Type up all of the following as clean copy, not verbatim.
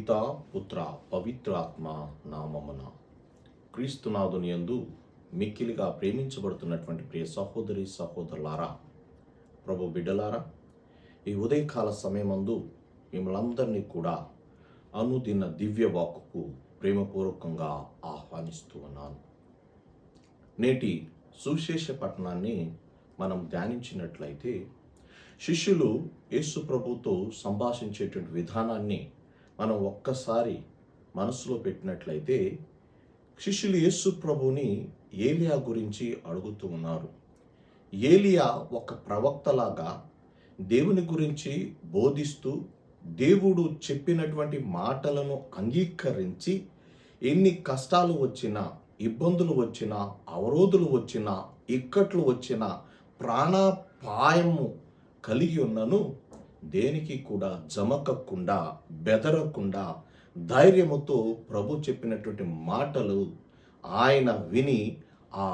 పితా పుత్ర పవిత్రాత్మ నామమున క్రీస్తునాథుని యందు మిక్కిలిగా ప్రేమించబడుతున్నటువంటి ప్రియ సహోదరి సహోదరులారా, ప్రభు బిడ్డలారా, ఈ ఉదయకాల సమయమందు మిమ్మల్ందరినీ కూడా అనుదిన దివ్య వాక్కుకు ప్రేమపూర్వకంగా ఆహ్వానిస్తూ ఉన్నాను. నేటి సువిశేష పట్టణాన్ని మనం ధ్యానించినట్లయితే శిష్యులు యేసు ప్రభుతో సంభాషించేటువంటి విధానాన్ని మనం ఒక్కసారి మనసులో పెట్టినట్లయితే శిష్యులు యేసు ప్రభుని ఏలియా గురించి అడుగుతూ ఉన్నారు. ఏలియా ఒక ప్రవక్తలాగా దేవుని గురించి బోధిస్తూ దేవుడు చెప్పినటువంటి మాటలను అంగీకరించి ఎన్ని కష్టాలు వచ్చినా, ఇబ్బందులు వచ్చినా, అవరోధులు వచ్చినా, ఇక్కట్లు వచ్చినా, ప్రాణాపాయము కలిగి ఉన్నను దేనికి కూడా జమకకుండా, బెదరకుండా, ధైర్యముతో ప్రభు చెప్పినటువంటి మాటలు ఆయన విని ఆ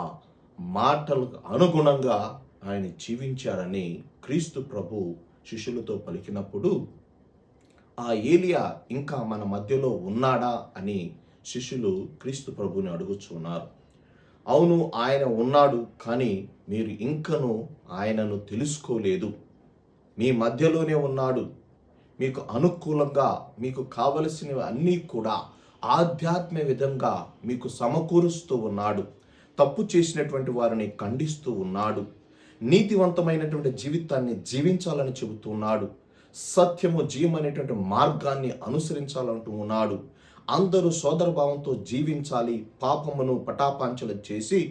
మాటలకు అనుగుణంగా ఆయన జీవించారని క్రీస్తు ప్రభు శిష్యులతో పలికినప్పుడు, ఆ ఏలియా ఇంకా మన మధ్యలో ఉన్నాడా అని శిష్యులు క్రీస్తు ప్రభుని అడుగుచున్నారు. అవును, ఆయన ఉన్నాడు, కానీ మీరు ఇంకనూ ఆయనను తెలుసుకోలేదు. మీ మధ్యలోనే ఉన్నాడు. మీకు అనుకూలంగా మీకు కావలసినవి అన్నీ కూడా ఆధ్యాత్మిక విధంగా మీకు సమకూరుస్తూ ఉన్నాడు. తప్పు చేసినటువంటి వారిని ఖండిస్తూ ఉన్నాడు. నీతివంతమైనటువంటి జీవితాన్ని జీవించాలని చెబుతున్నాడు. సత్యము జీవం అనేటువంటి మార్గాన్ని అనుసరించాలంటూ ఉన్నాడు. అందరూ సోదరభావంతో జీవించాలి, పాపమును పటాపాంచలు చేసి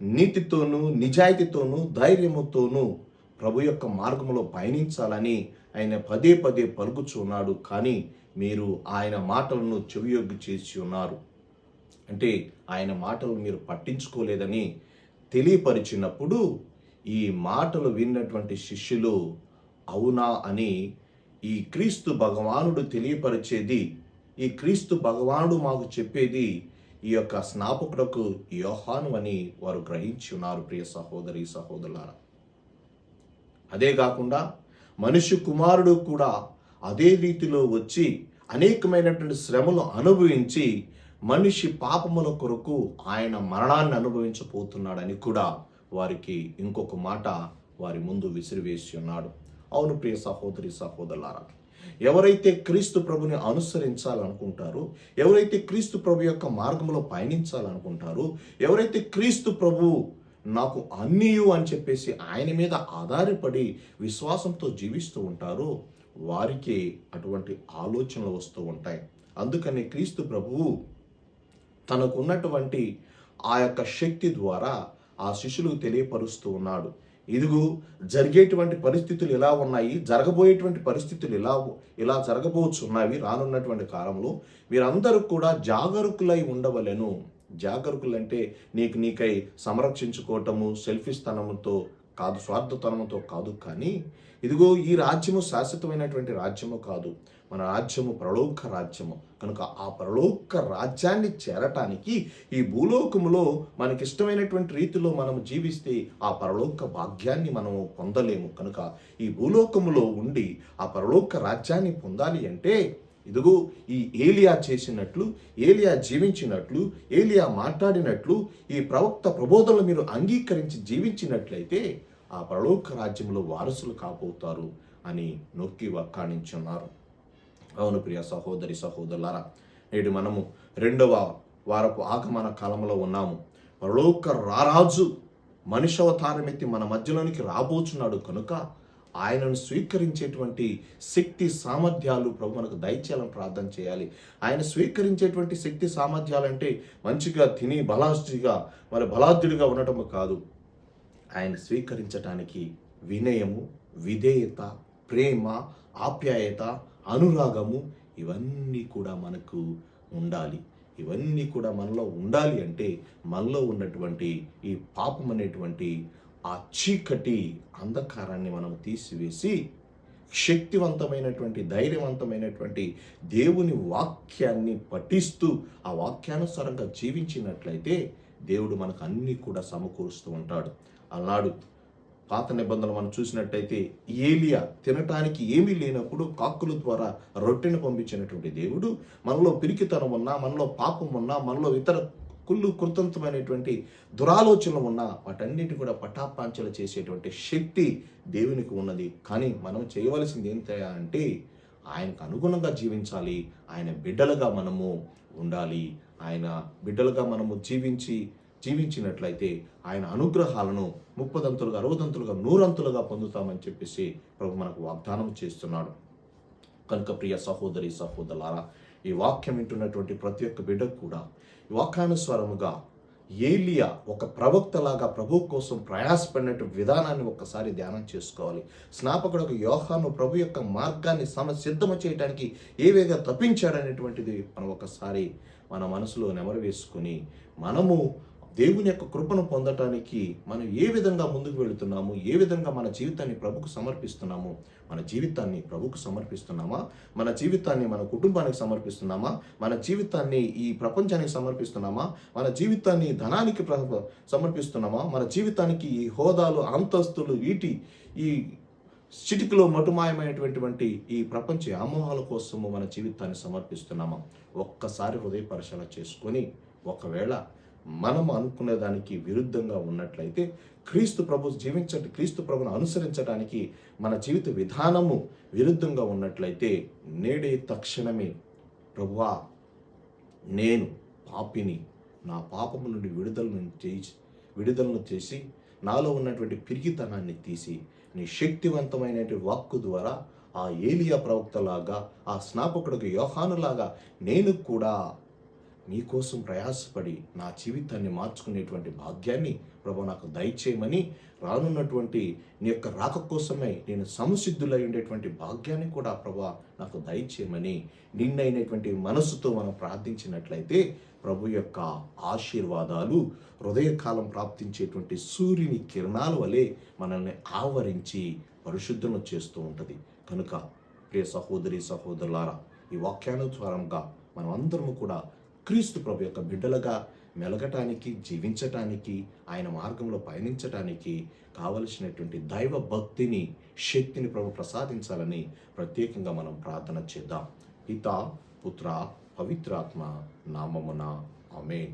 నీతితోనూ నిజాయితీతోనూ ధైర్యముతోనూ ప్రభు యొక్క మార్గంలో పయనించాలని ఆయన పదే పదే పలుకుచున్నాడు. కానీ మీరు ఆయన మాటలను చెవియొగ్గి చేసి ఉన్నారు. అంటే ఆయన మాటలు మీరు పట్టించుకోలేదని తెలియపరిచినప్పుడు ఈ మాటలు విన్నటువంటి శిష్యులు అవునా అని ఈ క్రీస్తు భగవానుడు తెలియపరిచేది, ఈ క్రీస్తు భగవానుడు మాకు చెప్పేది ఈ యొక్క స్నాపకుడకు యోహాను అని వారు గ్రహించి ఉన్నారు. ప్రియ సహోదరి సహోదరులారా, అదే కాకుండా మనిషి కుమారుడు కూడా అదే రీతిలో వచ్చి అనేకమైనటువంటి శ్రమలు అనుభవించి మనిషి పాపముల కొరకు ఆయన మరణాన్ని అనుభవించబోతున్నాడని కూడా వారికి ఇంకొక మాట వారి ముందు విసిరివేసి ఉన్నాడు. అవును ప్రియ సహోదరి సహోదరులారా, ఎవరైతే క్రీస్తు ప్రభుని అనుసరించాలనుకుంటారో, ఎవరైతే క్రీస్తు ప్రభు యొక్క మార్గంలో పయనించాలనుకుంటారో, ఎవరైతే క్రీస్తు ప్రభు నాకు అన్నీయు అని చెప్పేసి ఆయన మీద ఆధారపడి విశ్వాసంతో జీవిస్తూ ఉంటారో వారికి అటువంటి ఆలోచనలు వస్తూ ఉంటాయి. అందుకని క్రీస్తు ప్రభువు తనకున్నటువంటి ఆ యొక్క శక్తి ద్వారా ఆ శిష్యులకు తెలియపరుస్తూ ఉన్నాడు. ఇదిగో జరిగేటువంటి పరిస్థితులు ఎలా ఉన్నాయి, జరగబోయేటువంటి పరిస్థితులు ఇలా జరగబోచున్నవి రానున్నటువంటి కాలంలో. మీరందరూ కూడా జాగరూకులై ఉండవలెను. జాగరూకులంటే నీకై సంరక్షించుకోవటము సెల్ఫిస్తనంతో కాదు, స్వార్థతనంతో కాదు. కానీ ఇదిగో ఈ రాజ్యము శాశ్వతమైనటువంటి రాజ్యము కాదు, మన రాజ్యము పరలోక రాజ్యము. కనుక ఆ పరలోక రాజ్యాన్ని చేరటానికి ఈ భూలోకములో మనకిష్టమైనటువంటి రీతిలో మనం జీవిస్తే ఆ పరలోక భాగ్యాన్ని మనము పొందలేము. కనుక ఈ భూలోకములో ఉండి ఆ పరలోక రాజ్యాన్ని పొందాలి అంటే ఇదిగో ఈ ఏలియా చేసినట్లు, ఏలియా జీవించినట్లు, ఏలియా మాట్లాడినట్లు ఈ ప్రవక్త ప్రబోధనలు మీరు అంగీకరించి జీవించినట్లయితే ఆ పరలోక రాజ్యంలో వారసులు కాబోతారు అని నొక్కి వక్కాణించున్నారు. అవును ప్రియ సహోదరి సహోదరులారా, నేడు మనము 2వ వారపు ఆగమన కాలంలో ఉన్నాము. పరలోక రారాజు మనిషి అవతారం ఎత్తి మన మధ్యలోనికి రాబోచున్నాడు. కనుక ఆయనను స్వీకరించేటువంటి శక్తి సామర్థ్యాలు ప్రభు మనకు దయచేయాలని ప్రార్థన చేయాలి. ఆయన స్వీకరించేటువంటి శక్తి సామర్థ్యాలంటే మంచిగా తిని బలాఢ్యుడిగా ఉండటం కాదు. ఆయన స్వీకరించటానికి వినయము, విధేయత, ప్రేమ, ఆప్యాయత, అనురాగము ఇవన్నీ కూడా మనకు ఉండాలి. ఇవన్నీ కూడా మనలో ఉండాలి అంటే మనలో ఉన్నటువంటి ఈ పాపం అనేటువంటి ఆ చీకటి అంధకారాన్ని మనం తీసివేసి శక్తివంతమైనటువంటి ధైర్యవంతమైనటువంటి దేవుని వాక్యాన్ని పఠిస్తూ ఆ వాక్యానుసారంగా జీవించినట్లయితే దేవుడు మనకు అన్నీ కూడా సమకూరుస్తూ ఉంటాడు. అన్నాడు పాత నిబంధనలు మనం చూసినట్టయితే ఏలియా తినటానికి ఏమీ లేనప్పుడు కాకుల ద్వారా రొట్టెను పంపించినటువంటి దేవుడు మనలో పిరికితనం ఉన్నా, మనలో పాపం ఉన్నా, మనలో ఇతర కృతంతమైనటువంటి దురాలోచనలు ఉన్నా వాటన్నిటి కూడా పటాపాంచలు చేసేటువంటి శక్తి దేవునికి ఉన్నది. కానీ మనం చేయవలసింది ఏంటంటే అంటే ఆయనకు అనుగుణంగా జీవించాలి. ఆయన బిడ్డలుగా మనము ఉండాలి. ఆయన బిడ్డలుగా మనము జీవించినట్లయితే ఆయన అనుగ్రహాలను 30 60 100 పొందుతామని చెప్పేసి ప్రభు మనకు వాగ్దానం చేస్తున్నాడు. కనుక ప్రియ సహోదరి సహోదరులారా, ఈ వాక్యం వింటున్నటువంటి ప్రతి ఒక్క బిడ్డకు కూడా వాక్యానుస్వరముగా ఏలియా ఒక ప్రవక్తలాగా ప్రభు కోసం ప్రయాసపడినటువంటి విధానాన్ని ఒక్కసారి ధ్యానం చేసుకోవాలి. స్నాపకుడు యోహాను ప్రభు యొక్క మార్గాన్ని సిద్ధము చేయడానికి ఏ విధంగా తప్పించాడనేటువంటిది మనం ఒకసారి మన మనసులో నెమరు వేసుకుని మనము దేవుని యొక్క కృపను పొందటానికి మనం ఏ విధంగా ముందుకు వెళుతున్నాము, ఏ విధంగా మన జీవితాన్ని ప్రభుకు సమర్పిస్తున్నాము, మన జీవితాన్ని ప్రభుకు సమర్పిస్తున్నామా, మన జీవితాన్ని మన కుటుంబానికి సమర్పిస్తున్నామా, మన జీవితాన్ని ఈ ప్రపంచానికి సమర్పిస్తున్నామా, మన జీవితాన్ని ధనానికి సమర్పిస్తున్నామా, మన జీవితానికి ఈ హోదాలు అంతస్తులు ఈ చిటికలో మటుమాయమైనటువంటి ఈ ప్రపంచ ఆమోహాల కోసము మన జీవితాన్ని సమర్పిస్తున్నామా? ఒక్కసారి హృదయ పరిశీలన చేసుకొని ఒకవేళ మనం అనుకునే దానికి విరుద్ధంగా ఉన్నట్లయితే క్రీస్తు ప్రభును అనుసరించడానికి మన జీవిత విధానము విరుద్ధంగా ఉన్నట్లయితే నేడే తక్షణమే ప్రభువా నేను పాపిని, నా పాపము నుండి విడుదలను చేసి నాలో ఉన్నటువంటి పిరికితనాన్ని తీసి నీ శక్తివంతమైనటువంటి వాక్కు ద్వారా ఆ ఏలియా ప్రవక్తలాగా, ఆ స్నాపకుడికి యోహానులాగా నేను కూడా మీకోసం ప్రయాసపడి నా జీవితాన్ని మార్చుకునేటువంటి భాగ్యాన్ని ప్రభు నాకు దయచేయమని, రానున్నటువంటి నీ యొక్క రాక కోసమే నేను సంసిద్ధులై ఉండేటువంటి భాగ్యాన్ని కూడా ప్రభు నాకు దయచేయమని నిన్నైనటువంటి మనసుతో మనం ప్రార్థించినట్లయితే ప్రభు యొక్క ఆశీర్వాదాలు హృదయకాలం ప్రాప్తించేటువంటి సూర్యుని కిరణాల వలె మనల్ని ఆవరించి పరిశుద్ధం చేస్తూ ఉంటుంది. కనుక ప్రియ సహోదరి సహోదరులారా, ఈ వాక్యానుసారంగా మనం అందరము కూడా క్రీస్తు ప్రభు యొక్క బిడ్డలుగా మెలగటానికి, జీవించటానికి, ఆయన మార్గంలో పయనించటానికి కావలసినటువంటి దైవ భక్తిని, శక్తిని ప్రభు ప్రసాదించాలని ప్రత్యేకంగా మనం ప్రార్థన చేద్దాం. పితా, పుత్ర, పవిత్రాత్మ నామమున ఆమేన్.